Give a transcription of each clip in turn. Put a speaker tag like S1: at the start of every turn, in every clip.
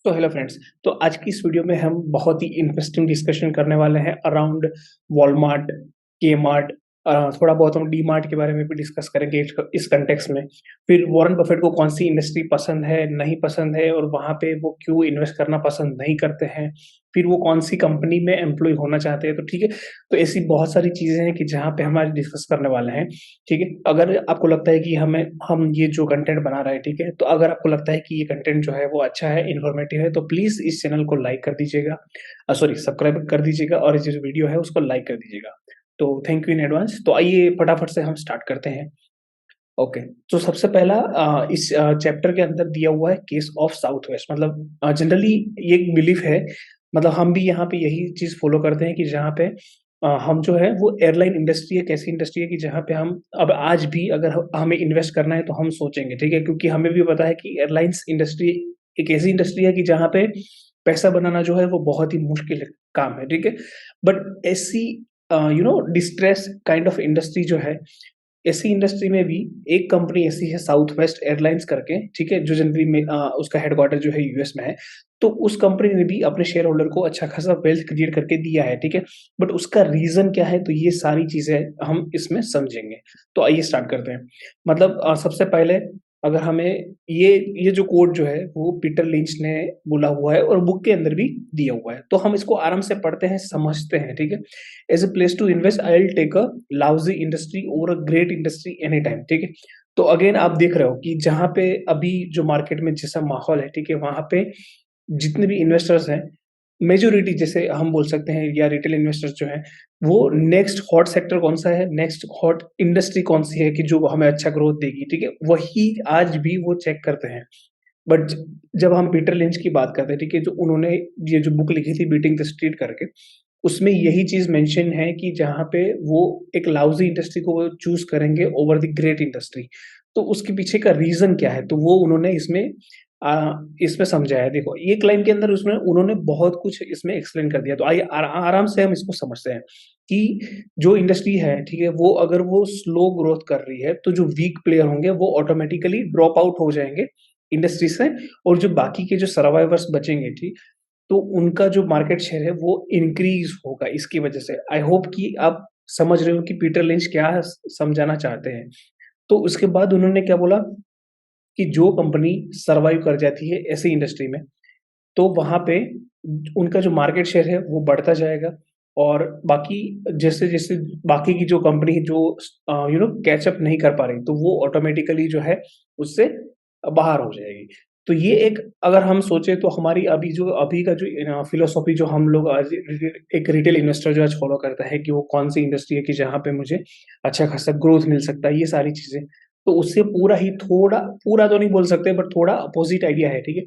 S1: तो hello friends. तो आज की इस वीडियो में हम बहुत ही इंटरेस्टिंग डिस्कशन करने वाले हैं अराउंड वॉलमार्ट, के मार्ट, थोड़ा बहुत हम डी मार्ट के बारे में भी डिस्कस करेंगे इस कंटेक्स्ट में। फिर वॉरेन बफेट को कौन सी इंडस्ट्री पसंद है, नहीं पसंद है, और वहाँ पे वो क्यों इन्वेस्ट करना पसंद नहीं करते हैं। फिर वो कौन सी कंपनी में एम्प्लॉय होना चाहते हैं। तो ठीक है, तो ऐसी बहुत सारी चीज़ें हैं कि जहाँ पे हम आज डिस्कस करने वाले हैं। ठीक है, अगर आपको लगता है कि हम ये जो कंटेंट बना रहे हैं, ठीक है, तो अगर आपको लगता है कि ये कंटेंट जो है वो अच्छा है, इन्फॉर्मेटिव है, तो प्लीज़ इस चैनल को लाइक कर दीजिएगा, सॉरी सब्सक्राइब कर दीजिएगा, और ये जो वीडियो है उसको लाइक कर दीजिएगा। तो थैंक यू इन एडवांस। तो आइए फटाफट से हम स्टार्ट करते हैं। ओके, तो सबसे पहला इस चैप्टर के अंदर दिया हुआ है केस ऑफ साउथ वेस्ट। मतलब जनरली ये एक बिलीफ है, मतलब हम भी यहाँ पे यही चीज़ फॉलो करते हैं कि जहाँ पे हम जो है वो एयरलाइन इंडस्ट्री एक ऐसी इंडस्ट्री है कि जहाँ पे हम अब आज भी अगर हमें इन्वेस्ट करना है तो हम सोचेंगे, ठीक है, क्योंकि हमें भी पता है कि एयरलाइंस इंडस्ट्री एक ऐसी इंडस्ट्री है कि जहाँ पे पैसा बनाना जो है वो बहुत ही मुश्किल काम है, ठीक है। बट ऐसी डिस्ट्रेस काइंड ऑफ इंडस्ट्री जो है, ऐसी इंडस्ट्री में भी एक कंपनी ऐसी है साउथ वेस्ट एयरलाइंस करके, ठीक है, जो जनवरी में उसका हेडक्वार्टर जो है यूएस में है। तो उस कंपनी ने भी अपने शेयर होल्डर को अच्छा खासा वेल्थ क्रिएट करके दिया है, ठीक है। बट उसका रीजन क्या है, तो ये सारी चीजें हम इसमें समझेंगे। तो आइए स्टार्ट करते हैं। मतलब सबसे पहले अगर हमें ये जो कोड जो है वो पीटर लिंच ने बोला हुआ है और बुक के अंदर भी दिया हुआ है, तो हम इसको आराम से पढ़ते हैं, समझते हैं, ठीक है। As a place to invest I will take a lousy industry over a great industry any time, ठीक है। तो अगेन आप देख रहे हो कि जहाँ पे अभी जो मार्केट में जैसा माहौल है, ठीक है, वहां पे जितने भी इन्वेस्टर्स हैं, मेजोरिटी जैसे हम बोल सकते हैं, या रिटेल इन्वेस्टर्स जो हैं, वो नेक्स्ट हॉट सेक्टर कौन सा है, नेक्स्ट हॉट इंडस्ट्री कौन सी है कि जो हमें अच्छा ग्रोथ देगी, ठीक है, वही आज भी वो चेक करते हैं। बट जब हम पीटर लिंच की बात करते हैं, ठीक है, जो उन्होंने ये जो बुक लिखी थी बीटिंग द स्ट्रीट करके, उसमें यही चीज मेंशन है कि जहाँ पे वो एक लाउजी इंडस्ट्री को वो चूज करेंगे ओवर द ग्रेट इंडस्ट्री। तो उसके पीछे का रीजन क्या है, तो वो उन्होंने इसमें समझाया है। देखो ये क्लाइम के अंदर उसमें उन्होंने बहुत कुछ इसमें एक्सप्लेन कर दिया। तो आइए आराम से हम इसको समझते हैं कि जो इंडस्ट्री है, ठीक है, वो अगर वो स्लो ग्रोथ कर रही है तो जो वीक प्लेयर होंगे वो ऑटोमेटिकली ड्रॉप आउट हो जाएंगे इंडस्ट्री से, और जो बाकी के जो सर्वाइवर्स बचेंगे, ठीक, तो उनका जो मार्केट शेयर है वो इंक्रीज होगा इसकी वजह से। आई होप कि आप समझ रहे हो कि पीटर लिंच क्या समझाना चाहते हैं। तो उसके बाद उन्होंने क्या बोला कि जो कंपनी सर्वाइव कर जाती है ऐसी इंडस्ट्री में, तो वहां पे उनका जो मार्केट शेयर है वो बढ़ता जाएगा, और बाकी जैसे जैसे बाकी की जो कंपनी जो कैचअप नहीं कर पा रही, तो वो ऑटोमेटिकली जो है उससे बाहर हो जाएगी। तो ये एक, अगर हम सोचे तो हमारी अभी का जो फिलोसॉफी जो हम लोग आज एक रिटेल इन्वेस्टर जो आज फॉलो करता है कि वो कौन सी इंडस्ट्री है कि जहाँ पे मुझे अच्छा खासा ग्रोथ मिल सकता है, ये सारी चीजें, तो उससे पूरा ही थोड़ा, पूरा तो नहीं बोल सकते बट थोड़ा अपोजिट आइडिया है, ठीक है।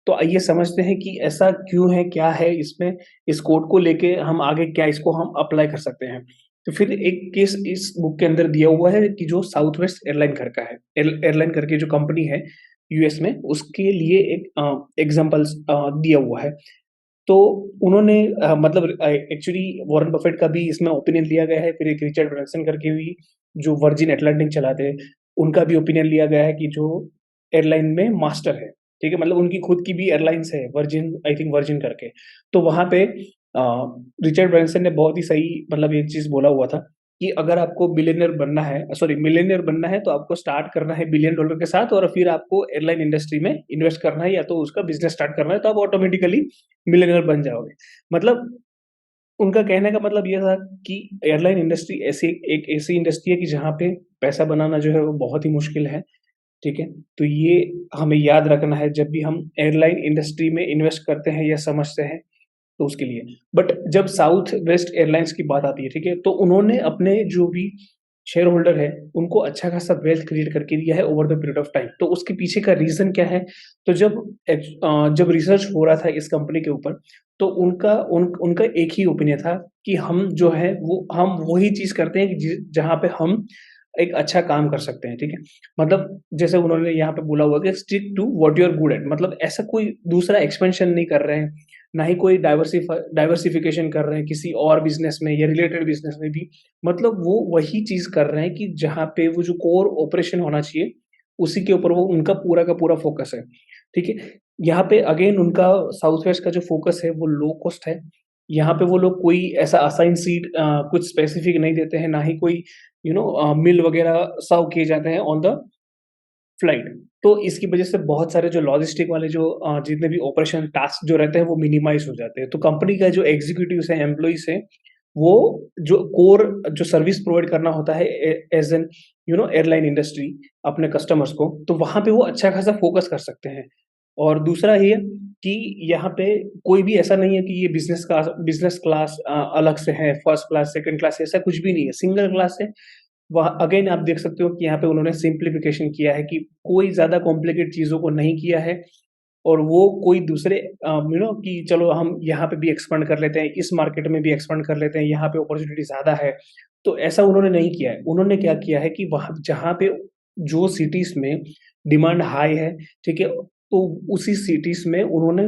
S1: तो आइए समझते हैं कि ऐसा क्यों है, क्या है इसमें, इस कोड को लेके हम आगे क्या इसको हम अप्लाई कर सकते हैं। तो फिर एक केस इस बुक के अंदर दिया हुआ है कि जो साउथ वेस्ट एयरलाइन घर का है, एयरलाइन करके जो कंपनी है यूएस में, उसके लिए एक एग्जांपल्स दिया हुआ है। तो उन्होंने मतलब एक्चुअली वॉरेन बफेट का भी इसमें ओपिनियन लिया गया है, फिर एक रिचर्ड ब्रांसन करके भी जो वर्जिन अटलांटिक चलाते हैं, उनका भी ओपिनियन लिया गया है कि जो एयरलाइन में मास्टर है, ठीक है, मतलब उनकी खुद की भी एयरलाइंस है, वर्जिन, आई थिंक वर्जिन करके। तो वहाँ पे रिचर्ड ब्रांसन ने बहुत ही सही मतलब एक चीज़ बोला हुआ था कि अगर आपको बिलियनियर बनना है, सॉरी मिलियनियर बनना है, तो आपको स्टार्ट करना है $1 बिलियन के साथ, और फिर आपको एयरलाइन इंडस्ट्री में इन्वेस्ट करना है या तो उसका बिज़नेस स्टार्ट करना है, तो आप ऑटोमेटिकली मिलियनेयर बन जाओगे। मतलब उनका कहने का मतलब ये था कि एयरलाइन इंडस्ट्री एक ऐसी इंडस्ट्री है कि जहाँ पे पैसा बनाना जो है वो बहुत ही मुश्किल है, ठीक है? तो ये हमें याद रखना है जब भी हम एयरलाइन इंडस्ट्री में इन्वेस्ट करते हैं या समझते हैं, तो उसके लिए। बट जब साउथ वेस्ट एयरलाइंस की बात आती है, ठीक है? तो उन्होंने अपने जो भी शेयर होल्डर है, उनको अच्छा खासा वेल्थ क्रिएट करके दिया है over the period of time. तो उसके पीछे का रीज़न क्या है? तो जब रिसर्च हो रहा था इस कंपनी के ऊपर, तो उनका एक ही ओपिनियन था कि हम जो है वो हम वही चीज़ करते हैं कि जहाँ पे हम एक अच्छा काम कर सकते हैं, ठीक है? मतलब जैसे उन्होंने यहाँ पे बोला हुआ कि stick to what you are good at, मतलब ऐसा कोई दूसरा एक्सपेंशन नहीं कर रहे हैं, ना ही कोई डाइवर्सिफिकेशन कर रहे हैं किसी और बिज़नेस में या रिलेटेड बिज़नेस में भी। मतलब वो वही चीज़ कर रहे हैं कि जहाँ पे वो जो कोर ऑपरेशन होना चाहिए, उसी के ऊपर वो उनका पूरा का पूरा फ़ोकस है, ठीक है? यहाँ पे अगेन उनका साउथ वेस्ट का जो फ़ोकस है वो लो कॉस्ट है। यहाँ पे वो लोग कोई ऐसा असाइन सीट कुछ स्पेसिफिक नहीं देते हैं, ना ही कोई मील वगैरह सर्व किए जाते हैं ऑन द फ्लाइट। तो इसकी वजह से बहुत सारे जो लॉजिस्टिक वाले जो जितने भी ऑपरेशन टास्क जो रहते हैं वो मिनिमाइज़ हो जाते हैं। तो कंपनी का जो एग्ज़ीक्यूटिव्स हैं, एम्प्लॉइज़ हैं, वो जो कोर जो सर्विस प्रोवाइड करना होता है एज़ एन एयरलाइन इंडस्ट्री अपने कस्टमर्स को, तो वहाँ पे वो अच्छा खासा फ़ोकस कर सकते हैं। और दूसरा ये कि यहाँ पे कोई भी ऐसा नहीं है कि ये बिज़नेस क्लास अलग से है, फर्स्ट क्लास, सेकंड क्लास ऐसा कुछ भी नहीं है, सिंगल क्लास है। वहाँ अगेन आप देख सकते हो कि यहाँ पे उन्होंने सिम्प्लिफिकेशन किया है कि कोई ज़्यादा कॉम्प्लिकेट चीज़ों को नहीं किया है और वो कोई दूसरे कि चलो हम यहाँ पे भी एक्सपांड कर लेते हैं, इस मार्केट में भी एक्सपांड कर लेते हैं, यहाँ पे अपॉर्च्युनिटी ज़्यादा है। तो ऐसा उन्होंने नहीं किया है। उन्होंने क्या किया है कि वहाँ जहाँ पे जो सिटीज़ में डिमांड हाई है, ठीक है? तो उसी सिटीज़ में उन्होंने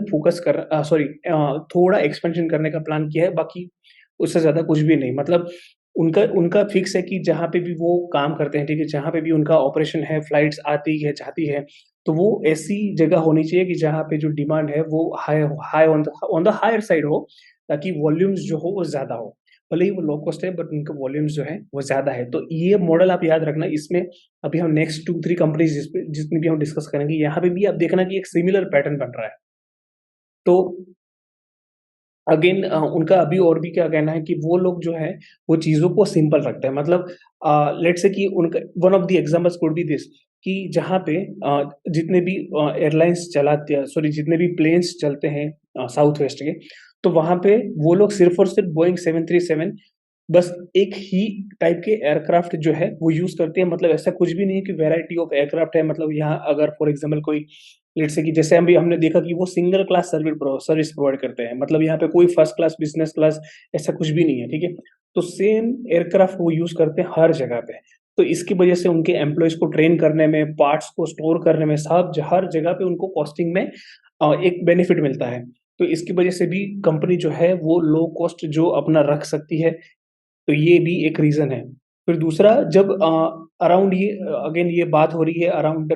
S1: थोड़ा एक्सपेंशन करने का प्लान किया है, बाकी उससे ज़्यादा कुछ भी नहीं। मतलब उनका उनका फिक्स है कि जहाँ पे भी वो काम करते हैं, ठीक है? जहाँ पे भी उनका ऑपरेशन है, फ्लाइट्स आती है, जाती है, तो वो ऐसी जगह होनी चाहिए कि जहाँ पे जो डिमांड है वो high high on the higher side हो, ताकि वॉल्यूम्स जो हो वो ज़्यादा हो। भले ही वो लो कॉस्ट है बट उनका वॉल्यूम्स जो है वो ज़्यादा है। तो ये मॉडल आप याद रखना, इसमें अभी हम नेक्स्ट 2-3 कंपनीज़ जितनी भी हम डिस्कस करेंगे, यहाँ पे भी आप देखना कि एक सिमिलर पैटर्न बन रहा है। तो अगेन उनका अभी और भी क्या कहना है कि वो लोग जो है, वो चीज़ों को सिंपल रखते हैं। मतलब लेट्स से कि उनका one of the examples could be this कि जहाँ पे जितने भी एयरलाइन्स चलाते हैं, सॉरी, जितने भी प्लेन्स चलते हैं साउथ वेस्ट के, तो वहाँ पे वो लोग सिर्फ़ और सिर्फ़ बोइंग 737 बस एक ही टाइप के एयरक्राफ्ट जो है वो यूज़ करते हैं। मतलब ऐसा कुछ भी नहीं है कि वैरायटी ऑफ एयरक्राफ्ट है। मतलब यहाँ अगर फॉर एग्ज़ाम्पल कोई लेट्स से कि जैसे अभी हमने देखा कि वो सिंगल क्लास सर्विस प्रोवाइड करते हैं। मतलब यहाँ पे कोई फर्स्ट क्लास, बिज़नेस क्लास ऐसा कुछ भी नहीं है, ठीक है? तो सेम एयरक्राफ्ट वो यूज़ करते हैं हर जगह पे। तो इसकी वजह से उनके एम्प्लॉइज़ को ट्रेन करने में, पार्ट्स को स्टोर करने में, सब हर जगह पे उनको कॉस्टिंग में एक बेनिफिट मिलता है। तो इसकी वजह से भी कंपनी जो है वो लो कॉस्ट जो अपना रख सकती है, तो ये भी एक रीज़न है। फिर दूसरा, जब अराउंड ये अगेन ये बात हो रही है अराउंड द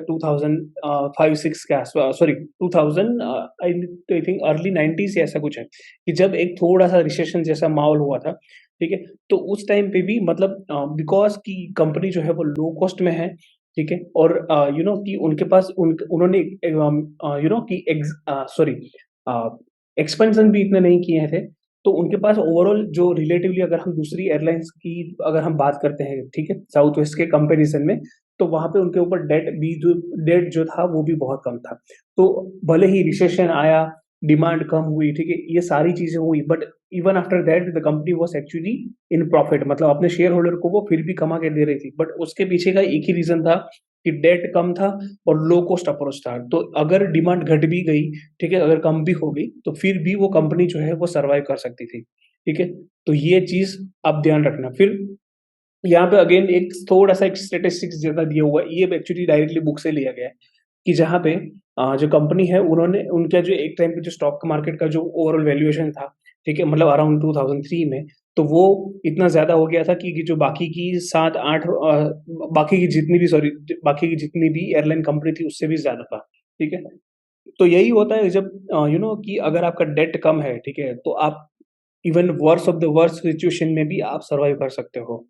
S1: 5-6 के sorry 2000 I think early 90s या ऐसा कुछ है, कि जब एक थोड़ा-सा रिसेशन जैसा माहौल हुआ था, ठीक है? तो उस टाइम पे भी मतलब बिकॉज़ कि कंपनी जो है वो लो कॉस्ट में है, ठीक है? और कि उनके पास उन्होंने कि अ, एक्सपेंशन भी इतने नहीं किए थे, तो उनके पास ओवरऑल जो रिलेटिवली अगर हम दूसरी एयरलाइन्स की अगर हम बात करते हैं, ठीक है? साउथ वेस्ट के कंपैरिज़न में, तो वहाँ पे उनके ऊपर डेट जो था वो भी बहुत कम था। तो भले ही रिसेशन आया, डिमांड कम हुई, ठीक है? ये सारी चीज़ें हुई, but even after that the company was actually in profit. मतलब अपने शेयर होल्डर को वो फिर भी कमा के दे रही थी। बट उसके पीछे का एक ही रीज़न था कि डेट कम था और लो कॉस्ट अप्रोच था। तो अगर डिमांड घट भी गई, ठीक है, अगर कम भी हो गई, तो फिर भी वो कंपनी जो है वो सर्वाइव कर सकती थी, ठीक है? तो ये चीज़ आप ध्यान रखना। फिर यहाँ पे अगेन एक थोड़ा-सा एक स्टैटिस्टिक्स जैसा दिया हुआ है, ये एक्चुअली डायरेक्टली बुक से लिया गया है, कि जहाँ पे जो कंपनी है उन्होंने उनका जो एक टाइम पे जो स्टॉक मार्केट का जो ओवरऑल वैल्यूएशन था, ठीक है? मतलब अराउंड 2003 में, तो वो इतना ज़्यादा हो गया था कि जो बाकी की 7-8 बाकी की जितनी भी एयरलाइन कंपनी थी उससे भी ज़्यादा था, ठीक है? तो यही होता है जब कि अगर आपका डेट कम है, ठीक है? तो आप even worst of the worst situation में भी आप सर्वाइव कर सकते हो।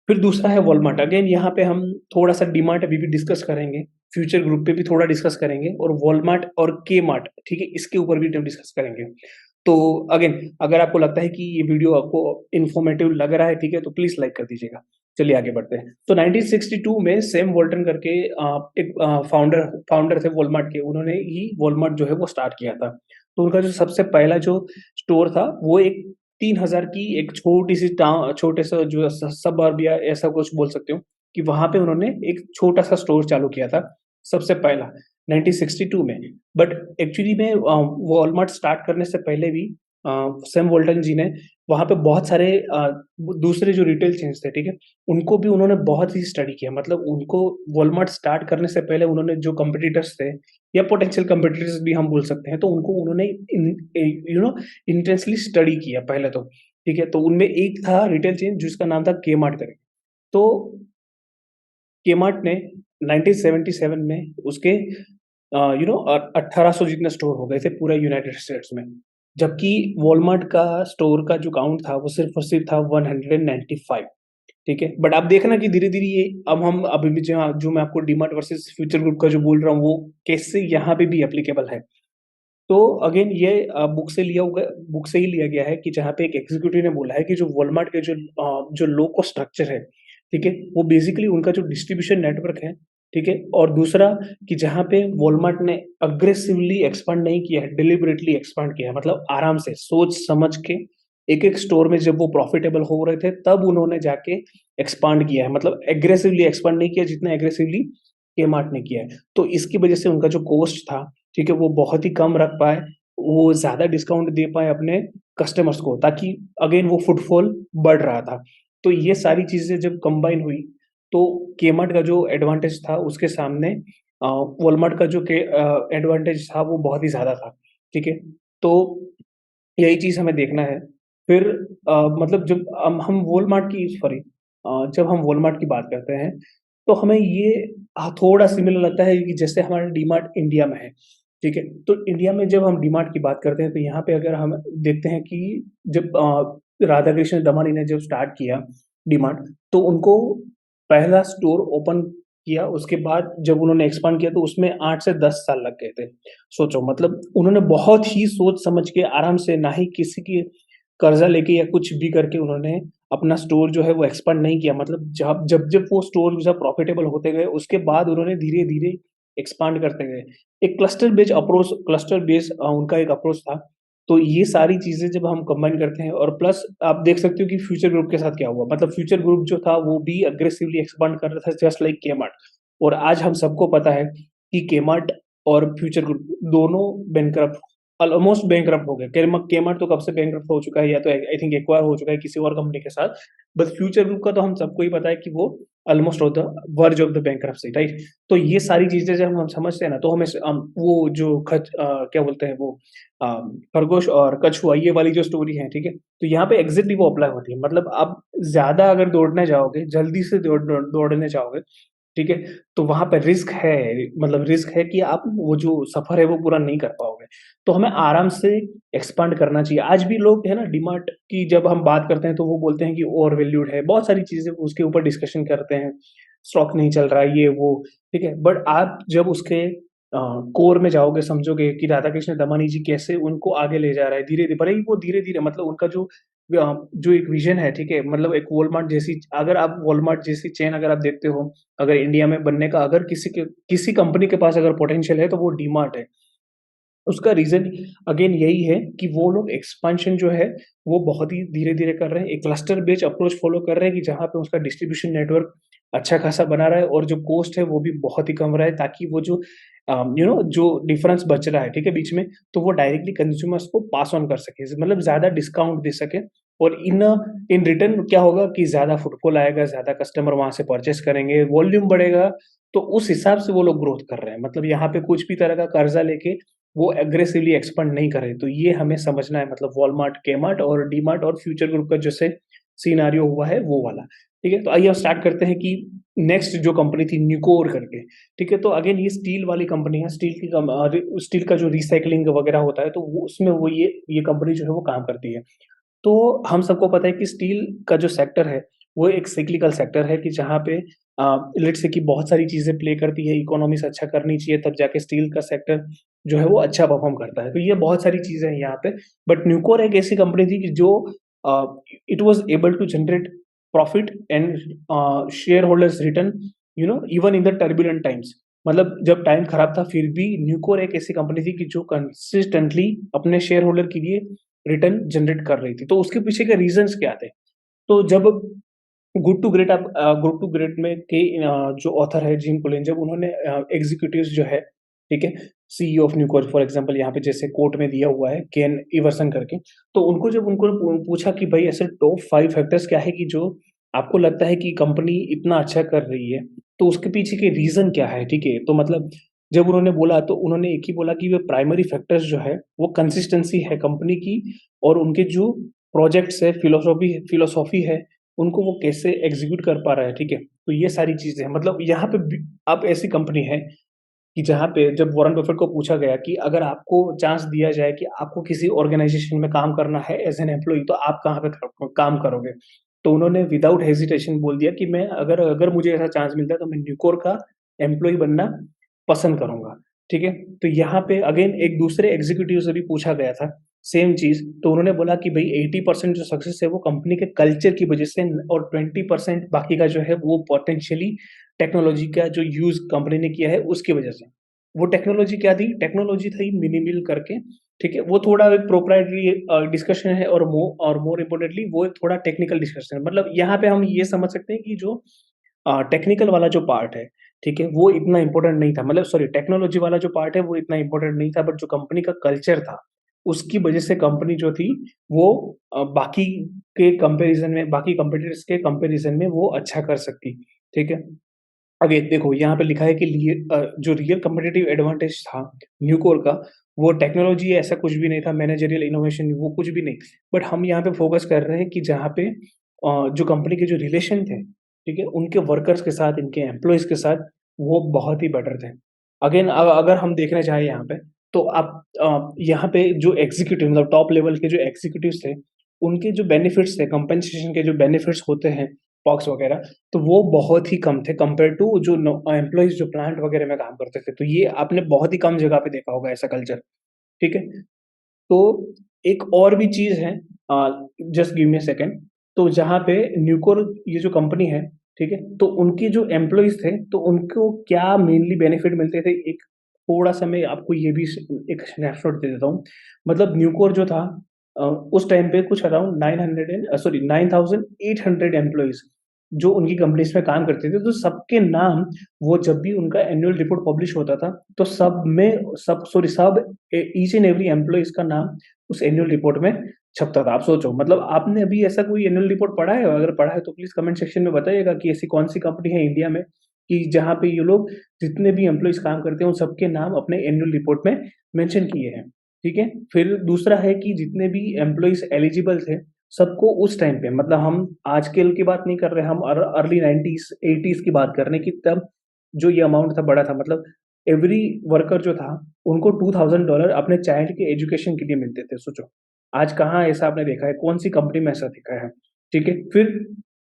S1: फिर दूसरा है वॉलमार्ट। अगेन यहाँ पे हम थोड़ा-सा डीमार्ट अभी भी डिस्कस करेंगे, फ्यूचर ग्रुप पे भी थोड़ा डिस्कस करेंगे और वॉलमार्ट और के-मार्ट, ठीक है? इसके ऊपर भी हम डिस्कस करेंगे। तो अगेन अगर आपको लगता है कि ये वीडियो आपको इन्फॉर्मेटिव लग रहा है, ठीक है? तो प्लीज़ लाइक कर दीजिएगा। चलिए आगे बढ़ते हैं। तो 1962 में सैम वॉल्टन करके एक फाउंडर फाउंडर थे वॉलमार्ट के, उन्होंने ही वॉलमार्ट जो है वो स्टार्ट किया था। तो उनका जो सबसे पहला जो स्टोर था वो एक 3000 की एक छोटी-सी छोटे से जो सबअर्ब या ऐसा कुछ बोल सकते हो, कि वहाँ पे उन्होंने एक छोटा-सा स्टोर चालू किया था, सबसे पहला 1962 में। बट एक्चुअली में वॉलमार्ट स्टार्ट करने से पहले भी सैम वॉल्टन जी ने वहाँ पे बहुत सारे दूसरे जो रिटेल चेन्स थे, ठीक है? उनको भी उन्होंने बहुत ही स्टडी किया। मतलब उनको वॉलमार्ट स्टार्ट करने से पहले उन्होंने जो कॉम्पिटिटर्स थे या पोटेंशियल कॉम्पिटिटर्स भी हम बोल सकते हैं, तो उनको उन्होंने यू नो इंटेंसली स्टडी किया पहले तो, ठीक है? तो उनमें एक था रिटेल चेन जिसका नाम था के-मार्ट करके। तो के-मार्ट ने 1977 में उसके 1800 जितने स्टोर हो गए थे पूरा यूनाइटेड स्टेट्स में। जबकि वॉलमार्ट का स्टोर का जो काउंट था वो सिर्फ़ और सिर्फ़ था 195, ठीक है? बट आप देखना कि धीरे-धीरे ये अब हम अभी भी जहाँ जो मैं आपको डीमार्ट वर्सेस फ्यूचर ग्रुप का जो बोल रहा हूँ वो कैसे यहाँ पे भी एप्लीकेबल है। तो अगेन ये बुक से ही लिया गया है कि जहाँ पे एक एग्ज़ीक्यूटिव ने बोला है कि जो वॉलमार्ट के जो लो कॉस्ट स्ट्रक्चर है, ठीक है? वो बेसिकली उनका जो डिस्ट्रीब्यूशन नेटवर्क है, ठीक है? और दूसरा कि जहाँ पे वॉलमार्ट ने अग्रेसिवली एक्सपांड नहीं किया है, डेलिबरेटली एक्सपांड किया है, मतलब आराम से सोच-समझ के एक-एक स्टोर में जब वो प्रॉफिटेबल हो रहे थे, तब उन्होंने जाके एक्सपांड किया है। मतलब एग्रेसिवली एक्सपांड नहीं किया जितना एग्रेसिवली के-मार्ट ने किया है। तो इसकी वजह से उनका जो कॉस्ट था, ठीक है, वो बहुत ही कम रख पाए, वो ज़्यादा डिस्काउंट दे पाए अपने कस्टमर्स को ताकि अगेन वो फुटफॉल बढ़ रहा था। तो ये सारी चीज़ें जब कंबाइन हुई, तो के-मार्ट का जो एडवांटेज था उसके सामने वॉलमार्ट का जो एडवांटेज था वो बहुत ही ज़्यादा था, ठीक है? तो यही चीज़ हमें देखना है। फिर मतलब हम वॉलमार्ट की सॉरी जब हम वॉलमार्ट की बात करते हैं, तो हमें ये थोड़ा सिमिलर लगता है कि जैसे हमारा डीमार्ट इंडिया में है, ठीक है? तो इंडिया में जब हम डीमार्ट की बात करते हैं, तो यहाँ पे अगर हम देखते हैं कि जब राधाकृष्ण दमानी ने जब स्टार्ट किया डीमार्ट, तो उनको पहला स्टोर ओपन किया, उसके बाद जब उन्होंने एक्सपांड किया, तो उसमें 8 से 10 साल लग गए थे। सोचो मतलब उन्होंने बहुत ही सोच समझ के आराम से ना ही किसी की कर्जा लेके या कुछ भी करके उन्होंने अपना स्टोर जो है वो एक्सपांड नहीं किया। मतलब जब वो स्टोर जब प्रॉफिटेबल होते गए उसके बाद उन्होंने धीरे-धीरे एक्सपांड करते गए। एक क्लस्टर बेस्ड उनका एक अप्रोच था। तो ये सारी चीज़ें जब हम कंबाइन करते हैं और प्लस आप देख सकते हो कि फ्यूचर ग्रुप के साथ क्या हुआ। मतलब फ्यूचर ग्रुप जो था वो भी अग्रेसिवली एक्सपांड कर रहा था जस्ट लाइक के-मार्ट। और आज हम सबको पता है कि के-मार्ट और फ्यूचर ग्रुप दोनों बैंकरप्ट ऑलमोस्ट बैंकरप्ट हो गए। के-मार्ट तो कब से बैंकरप्ट हो चुका है या तो आई थिंक एक्वायर हो चुका है किसी और कंपनी के साथ। बट फ्यूचर ग्रुप का तो हम सबको ही पता है कि वो almost on the verge of the bankruptcy, right? तो ये सारी चीज़ें जब हम समझते हैं ना तो वो जो क्या बोलते हैं वो अ, खरगोश और कछुआ ये वाली जो स्टोरी है, ठीक है? तो यहाँ पे एग्ज़ैक्टली वो अप्लाई होती है। मतलब आप ज़्यादा अगर दौड़ने जाओगे, जल्दी से दौड़ने जाओगे, ठीक है? तो वहाँ पे रिस्क है कि आप वो जो सफ़र है वो पूरा नहीं कर पाओगे। तो हमें आराम से एक्सपांड करना चाहिए। आज भी लोग है ना डीमार्ट की जब हम बात करते हैं तो वो बोलते हैं कि ओवर वैल्यूड है। बहुत सारी चीज़ें उसके ऊपर डिस्कशन करते हैं। स्टॉक नहीं चल रहा है ये वो, ठीक है? बट आप जब उसके कोर में जाओगे समझोगे कि राधाकृष्ण दमानी जी कैसे उनको आगे ले जा रहा है धीरे-धीरे भले ही वो धीरे-धीरे मतलब उनका जो एक विज़न है, ठीक है? मतलब एक वॉलमार्ट जैसी अगर आप वॉलमार्ट जैसी चेन अगर आप देखते हो, अगर इंडिया में बनने का अगर किसी कंपनी के पास अगर पोटेंशियल है तो वो डीमार्ट है। उसका रीज़न अगेन यही है कि वो लोग एक्सपेंशन जो है, वो बहुत ही धीरे-धीरे कर रहे हैं। एक क्लस्टर बेस्ड अप्रोच फ़ॉलो कर रहे हैं कि जहाँ पे उसका डिस्ट्रीब्यूशन नेटवर्क अच्छा खासा बना रहा है और जो कॉस्ट है वो भी बहुत ही कम रहा है ताकि वो जो डिफरेंस बच रहा है, ठीक है, बीच में, तो वो डायरेक्टली कंज्यूमर्स को पास ऑन कर सके। मतलब ज़्यादा डिस्काउंट दे सके और इन रिटर्न क्या होगा कि ज़्यादा फुटफॉल आएगा, ज़्यादा कस्टमर वहाँ से परचेज़ करेंगे, वॉल्यूम बढ़ेगा, तो उस हिसाब से वो लोग ग्रोथ कर रहे हैं। मतलब यहाँ पे कुछ भी तरह का कर्ज़ा लेके वो एग्रेसिवली एक्सपांड नहीं कर रहे। तो ये हमें समझना है मतलब वॉलमार्ट, के-मार्ट और डी-मार्ट और फ्यूचर ग्रुप का जैसे सिनेरियो हुआ है वो वाला। ठीक है? तो आइए हम स्टार्ट करते हैं कि नेक्स्ट जो कंपनी थी न्यूकोर करके, ठीक है? तो अगेन ये स्टील वाली कंपनी है, स्टील का जो रिसाइक्लिंग वगैरह होता है तो वो उसमें वो ये कंपनी जो है वो काम करती है। तो हम सबको पता है कि स्टील का जो सेक्टर है, वो एक साइक्लिकल सेक्टर है कि जहाँ पे लेट्स से कि बहुत सारी चीज़ें प्ले करती है, इकोनॉमी से अच्छा करनी चाहिए तब जाके स्टील का सेक्टर जो है वो अच्छा परफ़ॉर्म करता है। तो ये बहुत सारी चीज़ें हैं यहाँ पे, बट न्यूकोर एक ऐसी कंपनी थी कि जो it was able to generate profit and shareholders return even in the turbulent times. मतलब जब टाइम खराब था फिर भी न्यूकोर एक ऐसी कंपनी थी कि जो कंसिस्टेंटली अपने शेयर होल्डर के लिए रिटर्न जनरेट कर रही थी। तो उसके पीछे के रीज़न्स क्या थे? तो जब गुड टू ग्रेट में जो ऑथर है जिम कोलिन जब उन्होंने एग्जीक्यूटिव्स जो है, ठीक है? सीईओ ऑफ न्यूकोर फॉर एग्ज़ाम्पल यहाँ पे जैसे कोट में दिया हुआ है केन इवर्सन करके, तो जब उनको पूछा कि भाई ऐसे टॉप 5 फैक्टर्स क्या है कि जो आपको लगता है कि कंपनी इतना अच्छा कर रही है, तो उसके पीछे के रीज़न क्या है, ठीक है? तो मतलब जब उन्होंने बोला तो उन्होंने एक ही बोला कि वो प्राइमरी फैक्टर्स जो है, वो कंसिस्टेंसी है कंपनी की और उनके जो प्रोजेक्ट्स है, फिलॉसफी है, उनको वो कैसे एग्ज़ीक्यूट कर पा रहा है, ठीक है? तो ये सारी चीज़ें हैं मतलब यहाँ पे भी अब ऐसी कंपनी है कि जहाँ पे जब वॉरेन बफेट को पूछा गया कि अगर आपको चांस दिया जाए कि आपको किसी ऑर्गेनाइजेशन में काम करना है एज एन एम्प्लॉय, तो आप कहाँ पे काम करोगे? तो उन्होंने विदाउट हेजिटेशन बोल दिया कि मैं अगर अगर मुझे ऐसा चांस मिलता है तो मैं न्यूकोर का एम्प्लॉय बनना पसंद करूंगा। ठीक है, तो यहाँ पे अगेन एक दूसरे एग्जीक्यूटिव से भी पूछा गया था सेम चीज, तो उन्होंने बोला कि भाई 80% जो सक्सेस है वो कंपनी के कल्चर की वजह से, और 20% बाकी का जो है वो पोटेंशियली टेक्नोलॉजी का जो यूज कंपनी ने किया है उसकी वजह से। वो टेक्नोलॉजी क्या थी? टेक्नोलॉजी थी मिनिमल करके, ठीक है? वो थोड़ा एक प्रोप्राइटरी डिस्कशन है, और मोर इम्पोर्टेंटली वो एक थोड़ा टेक्निकल डिस्कशन है। मतलब यहाँ पे हम ये समझ सकते हैं कि जो टेक्निकल वाला जो पार्ट है, ठीक है? वो इतना इम्पोर्टेंट नहीं था, मतलब सॉरी, टेक्नोलॉजी वाला जो पार्ट है वो इतना इम्पोर्टेंट नहीं था, बट जो कंपनी का कल्चर था, उसकी वजह से कंपनी जो थी वो बाकी के कंपैरिजन में, बाकी कंपीटिटर्स के कंपैरिजन में वो अच्छा कर सकती, ठीक है? अगे देखो यहाँ पे लिखा है कि जो रियल कॉम्पिटिटिव एडवांटेज था न्यूकोर का, वो टेक्नोलॉजी ऐसा कुछ भी नहीं था, मैनेजरियल इनोवेशन वो कुछ भी नहीं। बट हम यहाँ पे फोकस कर रहे हैं कि जहाँ पे जो कंपनी के जो रिलेशन थे, ठीक है, उनके वर्कर्स के साथ, इनके एम्प्लॉयज के साथ, वो बहुत ही बेटर थे। अगेन अगर हम देखने जाए यहाँ पे, तो आप यहाँ पे जो एग्जीक्यूटिव, मतलब टॉप लेवल के जो एग्जीक्यूटिव्स थे, उनके जो बेनिफिट्स थे, कंपनसेशन के जो बेनिफिट्स होते हैं, पॉक्स वगैरह, तो वो बहुत ही कम थे कंपेयर टू जो एम्प्लॉइज जो प्लांट वगैरह में काम करते थे। तो ये आपने बहुत ही कम जगह पे देखा होगा ऐसा कल्चर, ठीक है? तो एक और भी चीज है, just give me a second. तो जहाँ पे न्यूकोर ये जो कंपनी है, ठीक है, तो उनके जो एम्प्लॉइज थे, तो उनको क्या मेनली बेनिफिट मिलते थे, एक थोड़ा सा मैं आपको ये भी एक स्नैपशॉट दे देता हूँ। मतलब न्यूकोर जो था, उस टाइम पे कुछ अराउंड 9,800 एम्प्लॉइज जो उनकी कंपनीज में काम करते थे, तो सबके नाम, वो जब भी उनका एनुअल रिपोर्ट पब्लिश होता था, तो सब ईच एंड एवरी एम्प्लॉइज का नाम उस एनुअल रिपोर्ट में छपता था। आप सोचो, मतलब आपने अभी ऐसा कोई एनुअल रिपोर्ट पढ़ा है? अगर पढ़ा है तो प्लीज कमेंट सेक्शन में बताइएगा कि ऐसी कौन सी कंपनी है इंडिया में कि जहाँ पे ये लोग जितने भी एम्प्लॉइज काम करते हैं उन सबके नाम अपने एनुअल रिपोर्ट में मेंशन किए हैं, ठीक है? फिर दूसरा है कि जितने भी एम्प्लॉइज एलिजिबल थे, सबको उस टाइम पे, मतलब हम आजकल की बात नहीं कर रहे, हम अर्ली 90s 80s की बात कर रहे हैं कि तब जो ये अमाउंट था बड़ा था। मतलब एवरी वर्कर जो था, उनको $2000 अपने चाइल्ड के एजुकेशन के लिए मिलते थे। सोचो, आज कहाँ ऐसा आपने देखा है? कौन सी कंपनी में ऐसा देखा है? ठीक है, फिर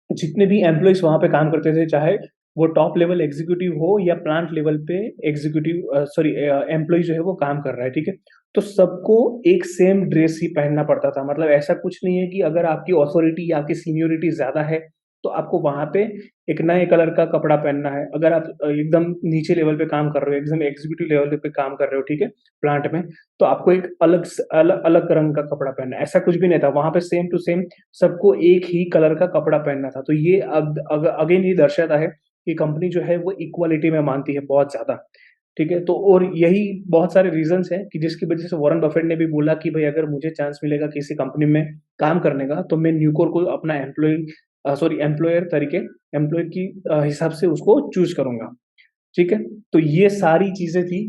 S1: जितने भी एम्प्लॉइज वहां पे काम करते थे, चाहे वो टॉप लेवल एग्जीक्यूटिव हो या प्लांट लेवल पे एग्जीक्यूटिव, सॉरी, एम्प्लॉय जो है वो काम कर रहा है, ठीक है, तो सबको एक सेम ड्रेस ही पहनना पड़ता था। मतलब ऐसा कुछ नहीं है कि अगर आपकी ऑथोरिटी या आपकी सीनियोरिटी ज्यादा है तो आपको वहां पे एक नए कलर का कपड़ा पहनना है। अगर आप एकदम नीचे लेवल पे काम कर रहे हो, एकदम एग्जीक्यूटिव लेवल पे काम कर रहे हो, ठीक है, प्लांट में, तो आपको एक अलग रंग का कपड़ा पहनना है। ऐसा कुछ भी नहीं था वहां पे, सेम टू सेम सबको एक ही कलर का कपड़ा पहनना था। तो ये अब अगेन ये दर्शाता है कि कंपनी जो है वो इक्वालिटी में मानती है बहुत ज्यादा, ठीक है? तो और यही बहुत सारे रीजंस हैं कि जिसकी वजह से वॉरेन बफेट ने भी बोला कि भाई अगर मुझे चांस मिलेगा किसी कंपनी में काम करने का, तो मैं न्यूकोर को अपना एम्प्लॉयर तरीके, एम्प्लॉय की हिसाब से उसको चूज करूंगा, ठीक है? तो ये सारी चीजें थी।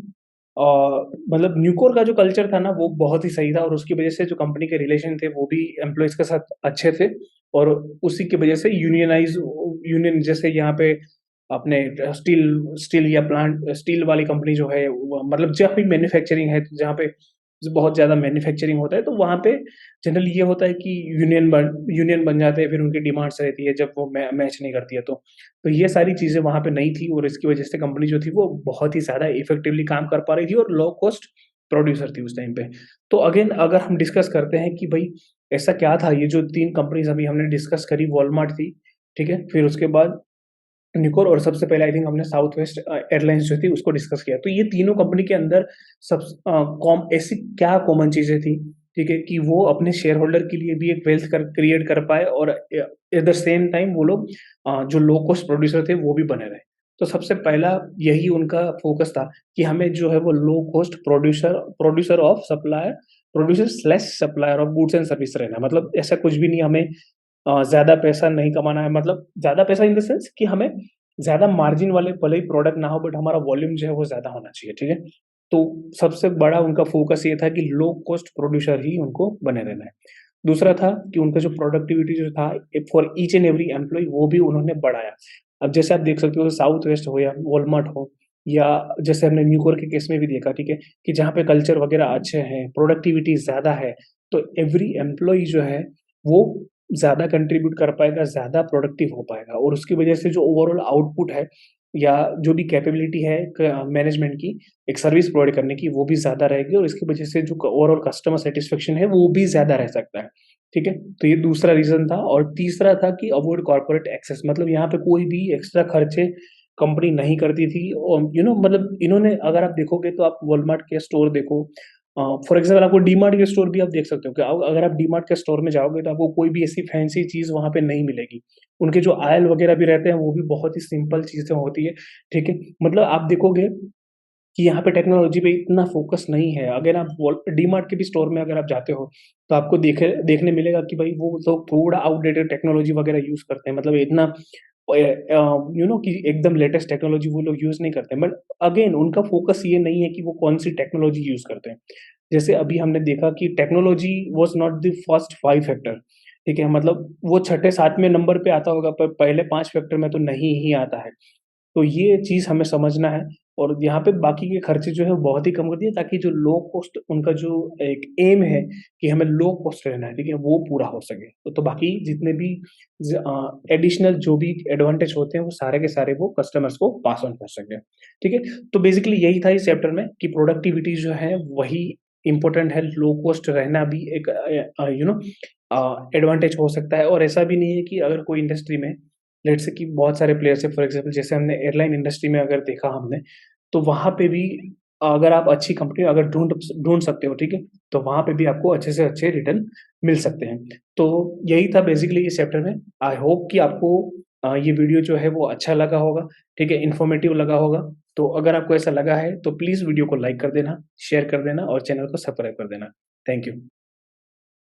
S1: मतलब न्यूकोर का जो कल्चर था ना वो बहुत ही सही था, और उसकी वजह से जो कंपनी के रिलेशन थे वो भी एम्प्लॉयज के साथ अच्छे थे। और उसी की वजह से यूनियन, जैसे यहाँ पे अपने स्टील स्टील या प्लांट स्टील वाली कंपनी जो है, मतलब जहाँ भी मैन्युफैक्चरिंग है, जहाँ पे बहुत ज्यादा मैन्युफैक्चरिंग होता है, तो वहाँ पे जनरली ये होता है कि यूनियन बन जाते हैं, फिर उनकी डिमांड्स रहती है जब वो मैच नहीं करती है। तो ये सारी चीजें वहां पे नहीं थी, और इसकी वजह से कंपनी जो थी वो बहुत ही ज्यादा इफेक्टिवली काम कर पा रही थी, और लो कॉस्ट प्रोड्यूसर थी उस टाइम पे। तो अगेन अगर हम डिस्कस करते हैं कि भाई ऐसा क्या था, ये जो तीन कंपनीज अभी हमने डिस्कस करी, वॉलमार्ट थी, ठीक है, फिर उसके बाद न्यूकोर, और सबसे पहले आई थिंक हमने साउथ वेस्ट एयरलाइंस जो थी उसको डिस्कस किया। तो ये तीनों कंपनी के अंदर सब ऐसी क्या कॉमन चीजें थी, ठीक है, कि वो अपने शेयर होल्डर के लिए भी एक वेल्थ क्रिएट कर पाए, और एट द सेम टाइम वो लोग जो लो कॉस्ट प्रोड्यूसर थे वो भी बने रहे। तो सबसे पहला यही उनका फोकस था कि हमें जो है वो low cost producer of supplier producer slash supplier of goods and service रहना। मतलब ऐसा कुछ भी नहीं, हमें ज्यादा पैसा नहीं कमाना है। मतलब ज्यादा पैसा इन द सेंस कि हमें ज्यादा मार्जिन वाले भले ही प्रोडक्ट ना हो, बट हमारा वॉल्यूम जो है वो ज्यादा होना चाहिए, ठीक है? तो सबसे बड़ा उनका फोकस ये था कि लो कॉस्ट प्रोड्यूसर ही उनको बने रहना है। दूसरा था कि उनका जो प्रोडक्टिविटी जो था for each and every employee, वो भी उन्होंने बढ़ाया। अब जैसे आप देख सकते हो, साउथ वेस्ट हो या वॉलमार्ट हो, या जैसे हमने न्यूकॉर के केस में भी देखा, ठीक है, कि जहाँ पे कल्चर वगैरह अच्छे हैं, प्रोडक्टिविटी ज़्यादा है, तो एवरी एम्प्लॉयी जो है, वो ज़्यादा कंट्रीब्यूट कर पाएगा, ज़्यादा प्रोडक्टिव हो पाएगा और उसकी वजह से जो ओवरऑल आउटपुट है या जो भी कैपेबिलिटी है मैनेजमेंट की, एक सर्विस प्रोवाइड करने की, वो भी ज़्यादा रहेगी और इसकी वजह से जो ओवरऑल कस्टमर सेटिस्फेक्शन है, वो भी ज़्यादा रह सकता है। ठीक है? तो ये दूसरा रीज़न था और तीसरा था कि अवॉइड कॉर्पोरेट एक्सेस, मतलब यहाँ पे कोई भी एक्स्ट्रा खर्चे कंपनी नहीं करती थी और मतलब इन्होंने, अगर आप देखोगे तो आप वॉलमार्ट के स्टोर देखो, फॉर एग्ज़ाम्पल आपको डीमार्ट के स्टोर भी आप देख सकते हो कि अगर आप डीमार्ट के स्टोर में जाओगे तो आपको कोई भी ऐसी फैंसी चीज़ वहाँ पे नहीं मिलेगी। उनके जो आयल वगैरह भी रहते हैं वो भी बहुत ही सिंपल चीज़ें होती है, ठीक है? मतलब आप देखोगे कि यहाँ पे टेक्नोलॉजी पे इतना फ़ोकस नहीं है। अगर आप वॉल डीमार्ट के भी स्टोर में अगर आप जाते हो, तो आपको देखने मिलेगा कि भाई वो लोग थोड़ा आउटडेटेड टेक्नोलॉजी वगैरह यूज़ करते हैं। मतलब इतना कि एकदम लेटेस्ट टेक्नोलॉजी वो लोग यूज़ नहीं करते हैं। बट अगेन उनका फ़ोकस ये नहीं है कि वो कौन-सी टेक्नोलॉजी यूज़ करते हैं। जैसे अभी हमने देखा कि technology was not the first 5 factor, ठीक है? मतलब वो छठे 7वें नंबर पे आता होगा, पर पहले 5 फैक्टर में तो नहीं ही आता है। तो ये चीज़ हमें समझना है और यहाँ पे बाकी के खर्चे जो है वो बहुत ही कम कर दिए ताकि जो लो कॉस्ट उनका जो एक एम है कि हमें लो कॉस्ट रहना है, ठीक है? वो पूरा हो सके। तो बाकी जितने भी एडिशनल जो भी एडवांटेज होते हैं वो सारे के सारे वो कस्टमर्स को पास ऑन कर सकें, ठीक है? तो बेसिकली यही था इस चैप्टर में कि प्रोडक्टिविटी जो है वही इम्पोर्टेंट है, लो कॉस्ट रहना भी एक एडवांटेज हो सकता है और ऐसा भी नहीं है कि अगर कोई इंडस्ट्री में लेट्स से कि बहुत सारे प्लेयर्स हैं, फॉर एग्ज़ाम्पल जैसे हमने एयरलाइन इंडस्ट्री में अगर देखा हमने, तो वहाँ पे भी अगर आप अच्छी कंपनी अगर ढूँढ सकते हो, ठीक है? तो वहाँ पे भी आपको अच्छे से अच्छे रिटर्न मिल सकते हैं। तो यही था बेसिकली इस चैप्टर में। आई होप कि आपको ये वीडियो जो है वो अच्छा लगा होगा, ठीक है? इन्फॉर्मेटिव लगा होगा। तो अगर आपको ऐसा लगा है तो प्लीज़ वीडियो को लाइक कर देना, शेयर कर देना और चैनल को सब्सक्राइब कर देना। Thank you.